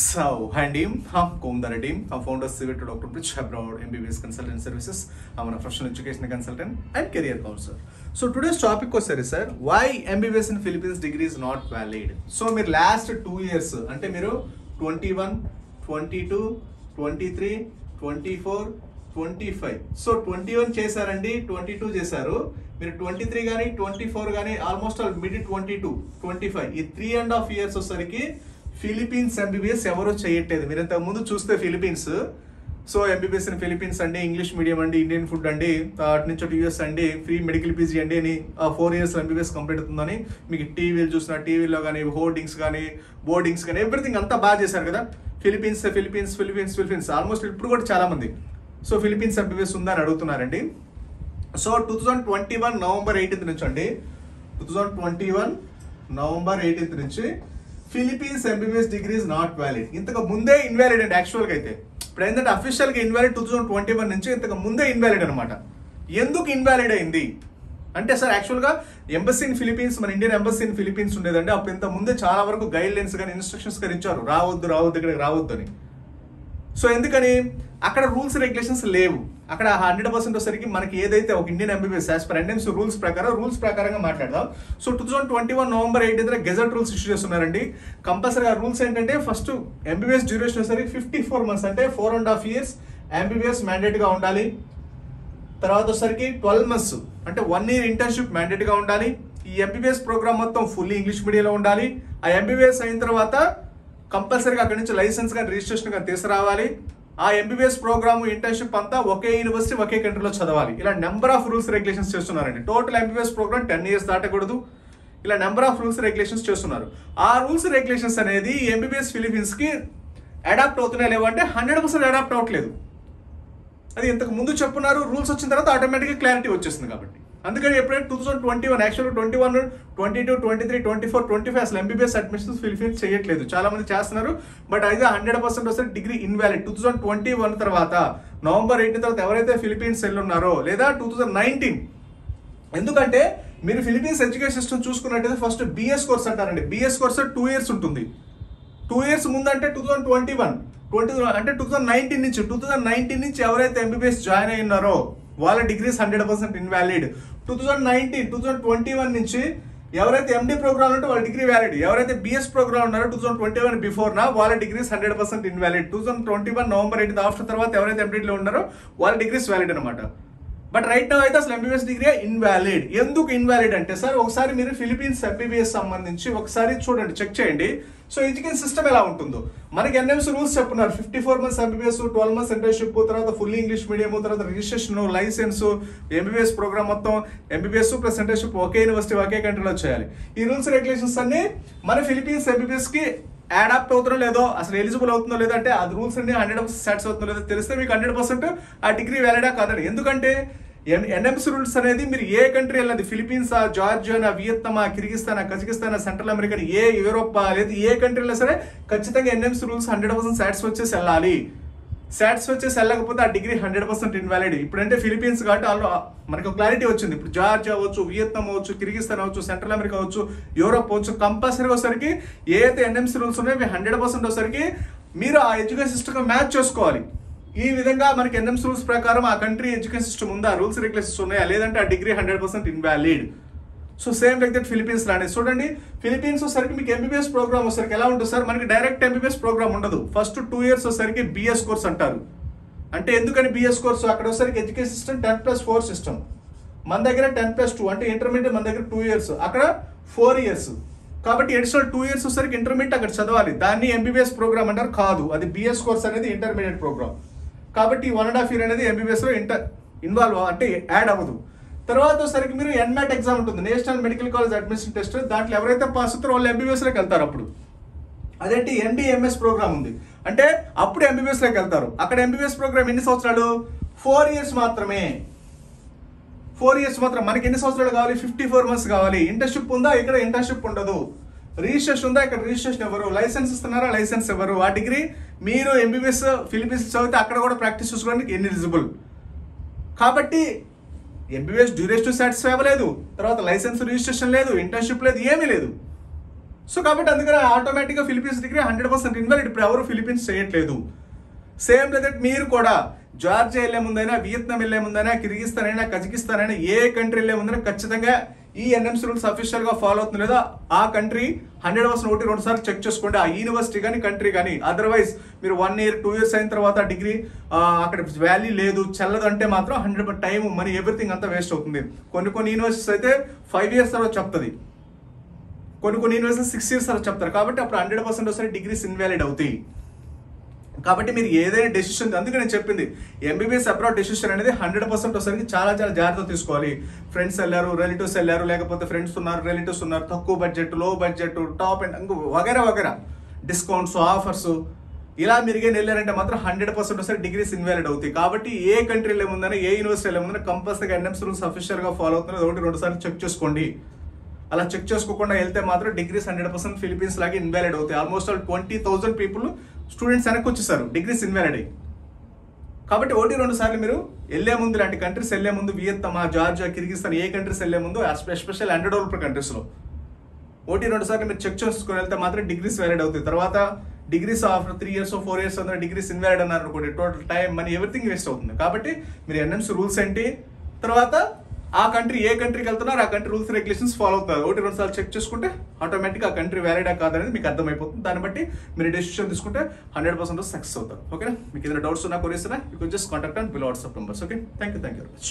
So, hi team, I'm Kumdara team. I'm founder Civil to Dr. Bridge Abroad MBBS Consultant Services. I'm a professional education consultant and career counselor. So today's topic was sir, why MBBS in Philippines degree is not valid. So my last 2 years, ante meeru 21, 22, 23, 24, 25. So 21 చేశారండి, 22 చేశారు. మీరు 23 కానీ 24 కానీ almost all mid 22, 25 ఈ 3.5 years వచ్చేసరికి Philippines MBBS ఎవరో చేయట్లేదు. మీరు ఇంతకు ముందు చూస్తే Philippines, so MBBS in Philippines అండి, ఇంగ్లీష్ మీడియం అండి, ఇండియన్ ఫుడ్ అండి, అటు నుంచి యూఎస్ అండి, ఫ్రీ మెడికల్ పీజీ అండి అని 4 years ఎంబీబీఎస్ కంప్లీట్ అవుతుందని మీకు టీవీలు చూసిన టీవీలో కానీ హోర్డింగ్స్ కానీ బోర్డింగ్స్ కానీ ఎవ్రీథింగ్ అంతా బాగా చేశారు కదా. Philippines Philippines Philippines Philippines almost ఇప్పుడు కూడా చాలా మంది సో ఫిలిపీన్స్ ఎంబీబీఎస్ ఉందని అడుగుతున్నారండి. సో 2021 November 18th నుంచి అండి, 2021 November 18th నుంచి Philippines MBBS degree is not valid. ఇంతకు ముందే ఇన్వాలిడ్ అండి యాక్చువల్గా అయితే. ఇప్పుడు ఏంటంటే అఫీషియల్గా ఇన్వాలిడ్ 2021 నుంచి, ఇంతకు ముందే ఇన్వాలిడ్ అనమాట. ఎందుకు ఇన్వాలిడ్ అయింది అంటే సార్ యాక్చువల్గా ఎంబసీ ఇన్ ఫిలిపీన్స్, మన ఇండియన్ ఎంబసీ ఇన్ ఫిలిపీన్స్ ఉండేదండి. అప్పుడు ఇంత ముందే చాలా వరకు గైడ్ లైన్స్ కానీ ఇన్స్ట్రక్షన్స్ కానీ ఇచ్చారు, రావద్దు ఇక్కడికి రావద్దు అని. సో ఎందుకని అక్కడ రూల్స్ రెగ్యులేషన్స్ లేవు. అక్కడ 100% వచ్చేసరికి మనకి ఏదైతే ఒక Indian MBBS as per NMC rules ప్రకారంగా మాట్లాడదాం. So 2021 November 18th gazette rules issue చేస్తున్నారండి. కంపల్సరీగా రూల్స్ ఏంటంటే ఫస్ట్ ఎంబీబీఎస్ డ్యూరేషన్ వచ్చేసరికి 54 months అంటే 4.5 years ఎంబీబీఎస్ మ్యాండేట్గా ఉండాలి. తర్వాత వచ్చేసరికి 12 months అంటే 1 year ఇంటర్న్షిప్ మ్యాండేట్గా ఉండాలి. ఈ ఎంబీబీఎస్ ప్రోగ్రామ్ మొత్తం ఫుల్లీ ఇంగ్లీష్ మీడియంలో ఉండాలి. ఆ ఎంబీబీఎస్ అయిన తర్వాత కంపల్సరీగా అక్కడి నుంచి లైసెన్స్ కానీ రిజిస్ట్రేషన్ కానీ తీసుకురావాలి. ఆ ఎంబీబీఎస్ ప్రోగ్రామ్ ఇంటర్న్షిప్ అంతా ఒకే యూనివర్సిటీ ఒకే కంట్రీలో చదవాలి. ఇలా నెంబర్ ఆఫ్ రూల్స్ రెగ్యులేషన్స్ చేస్తున్నారండి. టోటల్ ఎంబీబీఎస్ ప్రోగ్రామ్ 10 years దాటకూడదు. ఇలా నెంబర్ ఆఫ్ రూల్స్ రెగ్యులేషన్స్ చేస్తున్నారు. ఆ రూల్స్ రెగ్యులేషన్స్ అనేది ఎంబీబీఎస్ ఫిలిపీన్స్ కి అడాప్ట్ అవుతున్నాయి లేవు అంటే 100% అడాప్ట్ అవ్వట్లేదు. అది ఇంతకు ముందు చెప్పున్నారు, రూల్స్ వచ్చిన తర్వాత ఆటోమేటిక్గా క్లారిటీ వచ్చేసింది కాబట్టి. అందుకని ఎప్పుడైతే 2021 యాక్చువల్గా 21, 22, 23, 24, 25 అసలు ఎంబీబీఎస్ అడ్మిషన్స్ ఫిలిపీన్స్ చేయట్లేదు. చాలా మంది చేస్తున్నారు, బట్ అయితే 100% వస్తే డిగ్రీ ఇన్వాలిడ్. 2021 తర్వాత November 18 తర్వాత ఎవరైతే ఫిలిపీన్స్ ఉన్నారో లేదా 2019, ఎందుకంటే మీరు ఫిలిపీన్స్ ఎడ్యుకేషన్ సిస్టమ్ చూసుకున్నట్టయితే ఫస్ట్ బిఎస్ కోర్స్ అంటారండి. బిఎస్ కోర్స్ 2 years ఉంటుంది. 2 years ముందంటే 2021 అంటే 2019 నుంచి ఎవరైతే ఎంబీబీఎస్ జాయిన్ అయి ఉన్నారో వాళ్ళ డిగ్రీస్ 100% ఇన్వాలిడ్. 2019, 2021 నుంచి ఎవరైతే ఎండి ప్రోగ్రామ్ ఉంటే వాళ్ళ డిగ్రీ వ్యాలిడ్. ఎవరైతే బిఎస్ ప్రోగ్రామ్ ఉన్నారో 2021 బిఫోర్ నా వాళ్ళ డిగ్రీస్ 100% ఇన్వాలిడ్. 2021 November 18 ఆఫ్టర్ తర్వాత ఎవరైతే ఎండీలో ఉన్నారో వాళ్ళ డిగ్రీస్ వ్యాలిడ్ అనమాట. బట్ రైట్ నౌ అయితే అసలు ఎంబీబీఎస్ డిగ్రీ ఇన్వాలిడ్. ఎందుకు ఇన్వాలిడ్ అంటే సార్ ఒకసారి మీరు ఫిలిపీన్స్ ఎంబీబీఎస్ సంబంధించి ఒకసారి చూడండి, చెక్ చేయండి. సో ఎడ్యుకేషన్ సిస్టమ్ ఎలా ఉంటుందో మనకి ఎన్ఎంసీ రూల్స్ చెప్పున్నారు. 54 months ఎంబీబీఎస్, 12 months ఇంటర్న్షిప్, తర్వాత ఫుల్ ఇంగ్లీష్ మీడియం, తర్వాత రిజిస్ట్రేషన్, లైసెన్స్, ఎంబీబీఎస్ ప్రోగ్రామ్ మొత్తం ఎంబీబీఎస్ ప్లస్ ఇంటర్న్షిప్ ఒకే యూనివర్సిటీ ఒకే కంట్రీలో చేయాలి. ఈ రూల్స్ రెగ్యులేషన్స్ అన్ని మన ఫిలిపీన్స్ ఎంబీబీఎస్ కి అడాప్ట్ అవుతుందో లేదో, అసలు ఎలిజిబుల్ అవుతుందో లేదో అంటే ఆ రూల్స్ అన్ని 100% సాటిస్ఫై అవుతుందో లేదో తెలిస్తే మీకు 100% ఆ డిగ్రీ వ్యాలిడా కాదండి. ఎందుకంటే ఎన్ఎంసీ రూల్స్ అనేది మీరు ఏ కంట్రీ వెళ్ళినది, ఫిలిపీన్సా, జార్జియా, వియత్నామా, కిర్గిస్తానా, కజకిస్తాన్, సెంట్రల్ అమెరికా, ఏ యూరోపా లేదా ఏ కంట్రీలో సరే ఖచ్చితంగా ఎన్ఎంసీ రూల్స్ 100% సాటిస్ఫై చేసి వెళ్ళాలి. సాటిస్ఫై చేసి వెళ్ళకపోతే ఆ డిగ్రీ 100% ఇన్వాలిడ్. ఇప్పుడంటే ఫిలిపీన్స్ కాబట్టి మనకు క్లారిటీ వచ్చింది. ఇప్పుడు జార్జియా అవ్వచ్చు, వియత్నాం అవ్వచ్చు, కిర్గిస్తాన్ అవ్వచ్చు, సెంట్రల్ అమెరికా అవ్వచ్చు, యూరోప్ అవ్వచ్చు, కంపల్సరీగా వచ్చేసరికి ఏ అయితే ఎన్ఎంసీ రూల్స్ ఉన్నాయో 100% వచ్చేసరికి మీరు ఆ ఎడ్యుకేషన్ సిస్టమ్ మ్యాచ్ చేసుకోవాలి. ఈ విధంగా మనకి ఎన్ఎంసీ రూల్స్ ప్రకారం ఆ కంట్రీ ఎడ్యుకేషన్ సిస్టమ్ ఉందా, రూల్స్ రెగ్యులేషన్స్ ఉన్నాయా, లేదంటే ఆ degree 100% invalid. So same like that Philippines లాంటి చూడండి. ఫిలిపీన్స్ వచ్చేసరికి మీకు ఎంబీబీఎస్ ప్రోగ్రామ్ వచ్చేసరికి ఎలా ఉంటుంది సార్, మనకి డైరెక్ట్ ఎంబీబీఎస్ ప్రోగ్రామ్ ఉండదు. ఫస్ట్ 2 years వచ్చేసరికి బిఎస్ కోర్స్ అంటారు. అంటే ఎందుకని బిఎస్ కోర్సు, అక్కడ వచ్చేసరికి ఎడ్యుకేషన్ సిస్టమ్ 10+4 సిస్టమ్. మన దగ్గర 10+2 అంటే ఇంటర్మీడియట్ మన దగ్గర 2 years, అక్కడ 4 years. కాబట్టి అడిషనల్ 2 years వచ్చేసరికి ఇంటర్మీడియట్ అక్కడ చదవాలి. దాన్ని ఎంబీబీఎస్ ప్రోగ్రామ్ అంటారు. కాదు, అది బిఎస్ కోర్స్ అనేది ఇంటర్మీడియట్ ప్రోగ్రామ్. కాబట్టి 1.5 year అనేది ఎంబీబీఎస్ లో ఇన్వాల్వ్ అంటే యాడ్ అవ్వదు. తర్వాత వచ్చేసరికి మీరు ఎన్మాట్ ఎగ్జామ్ ఉంటుంది, national medical college admission test. దాంట్లో ఎవరైతే పాస్ అవుతారో వాళ్ళు ఎంబీబీఎస్ లోకి వెళ్తారు. అప్పుడు అదేంటి ఎండిఎంఎస్ ప్రోగ్రామ్ ఉంది అంటే అప్పుడు ఎంబీబీఎస్ లోకి వెళ్తారు. అక్కడ ఎంబీబీఎస్ ప్రోగ్రామ్ ఎన్ని సంవత్సరాలు, 4 years మాత్రమే. 4 years మాత్రం. మనకి ఎన్ని సంవత్సరాలు కావాలి, 54 months కావాలి. ఇంటర్న్షిప్ ఉందా, ఇక్కడ ఇంటర్న్షిప్ ఉండదు. రిజిస్ట్రేషన్ ఉందా, ఇక్కడ రిజిస్ట్రేషన్ ఎవరు, లైసెన్స్ ఇస్తున్నారా, లైసెన్స్ ఎవరు. ఆ డిగ్రీ మీరు ఎంబీబీఎస్ ఫిలిపీన్స్ చదివితే అక్కడ కూడా ప్రాక్టీస్ చేసుకోవడానికి ఎలిజిబుల్. కాబట్టి ఎంబీబీఎస్ డ్యూరేషన్ సాటిస్ఫై అవ్వలేదు, తర్వాత లైసెన్స్ రిజిస్ట్రేషన్ లేదు, ఇంటర్న్షిప్ లేదు, ఏమీ లేదు. సో కాబట్టి అందుకని ఆటోమేటిక్గా ఫిలిపీన్స్ డిగ్రీ 100% ఇన్వాలిడ్. ఇప్పుడు ఎవరు ఫిలిపీన్స్ చేయట్లేదు. సేమ్ లైక్ మీరు కూడా జార్జియా వెళ్ళే ముందైనా, వియత్నాం వెళ్ళే ముందైనా, కిర్గిస్తాన్ అయినా, కజకిస్తాన్ అయినా, ఏ కంట్రీ వెళ్ళే ముందైనా ఖచ్చితంగా ఈ ఎన్ఎంసీ రూల్స్ అఫీషియల్ గా ఫాలో అవుతుంది లేదా ఆ కంట్రీ 100% 1-2 సార్లు చెక్ చేసుకోండి, ఆ యూనివర్సిటీ కానీ కంట్రీ కానీ. అదర్వైజ్ మీరు 1 year 2 years అయిన తర్వాత డిగ్రీ అక్కడ వాల్యూ లేదు, చెల్లదు అంటే మాత్రం 100% టైం, మనీ, ఎవ్రీథింగ్ అంతా వేస్ట్ అవుతుంది. కొన్ని యూనివర్సిటీస్ అయితే 5 years తర్వాత చెప్తుంది, కొన్ని యూనివర్సిటీస్ 6 years తర్వాత చెప్తారు. కాబట్టి అప్పుడు 100% ఒకసారి డిగ్రీస్ ఇన్వాలిడ్ అవుతాయి. కాబట్టి మీరు ఏదైనా డెసిషన్, అందుకే నేను చెప్పింది ఎంబీబీఎస్ అబ్రాడ్ డెసిషన్ అనేది 100% ఒకసారికి చాలా జాగ్రత్త తీసుకోవాలి. ఫ్రెండ్స్ వెళ్ళారు, రిలేటివ్స్ వెళ్ళారు, లేకపోతే ఫ్రెండ్స్ ఉన్నారు, రిలేటివ్స్ ఉన్నారు, తక్కువ బడ్జెట్, లో బడ్జెట్, టాప్ అండ్ ఇంకో వగేరా డిస్కౌంట్స్, ఆఫర్స్, ఇలా మీరుగా వెళ్ళారంటే మాత్రం 100% ఒకసారి డిగ్రీస్ ఇన్వాలిడ్ అవుతాయి. కాబట్టి ఏ కంట్రీ వెళ్ళే ముందనే, ఏ యూనివర్సిటీ వెళ్ళే ముందనే కంపల్సరీగా ఎన్ఎంసీ రూల్స్ అఫీషియల్ గా ఫాలో అవుతున్నారు. 1-2 సార్లు చెక్ చేసుకోండి. అలా చెక్ చేసుకోకుండా వెళ్తే మాత్రం డిగ్రీస్ 100% ఫిలిపీన్స్ లాగే ఇన్వాలిడ్ అవుతాయి. ఆల్మోస్ట్ 20,000 పీపుల్ స్టూడెంట్స్ వెనక్కి వచ్చేసారు డిగ్రీస్ ఇన్వాలిడ్ అయ్యి. కాబట్టి 1-2 సార్లు మీరు వెళ్ళే ముందు, ఇలాంటి కంట్రీస్ వెళ్ళే ముందు, వియత్నాం, జార్జియా, కిర్గిస్తాన్, ఏ కంట్రీస్ వెళ్ళే ముందు, ఎస్పెషల్ అండర్ డెవలప్డ్ కంట్రీస్లో 1-2 సార్లు మీరు చెక్ చేసుకుని వెళ్తే మాత్రం డిగ్రీస్ వ్యాలిడ్ అవుతాయి. తర్వాత డిగ్రీస్ ఆఫ్టర్ 3 years 4 years అందరూ డిగ్రీస్ ఇన్వాలిడ్ అన్నారు అనుకోండి, total time, money, everything waste అవుతుంది. కాబట్టి మీరు ఎన్ఎంసీ రూల్స్ ఏంటి, తర్వాత ఆ కంట్రీ ఏ కంట్రీకి వెళ్తున్నారు, ఆ కంట్రీ రూల్స్ రెగ్యులేషన్స్ ఫాలో అవుతారు. 1-2 సార్లు చెక్ చేసుకుంటే ఆటోమేటిక్ ఆ కంట్రీ వ్యాలిడా కాదనేది మీకు అర్థమైపోతుంది. దాన్ని బట్టి మీరు డెసిషన్ తీసుకుంటే 100% సక్సెస్ అవుతారు. ఓకే, మీకు ఏదైనా డౌట్స్ ఉన్నా, కొరీస్ ఉన్నా, you can just contact and below WhatsApp numbers. Okay, thank you very much.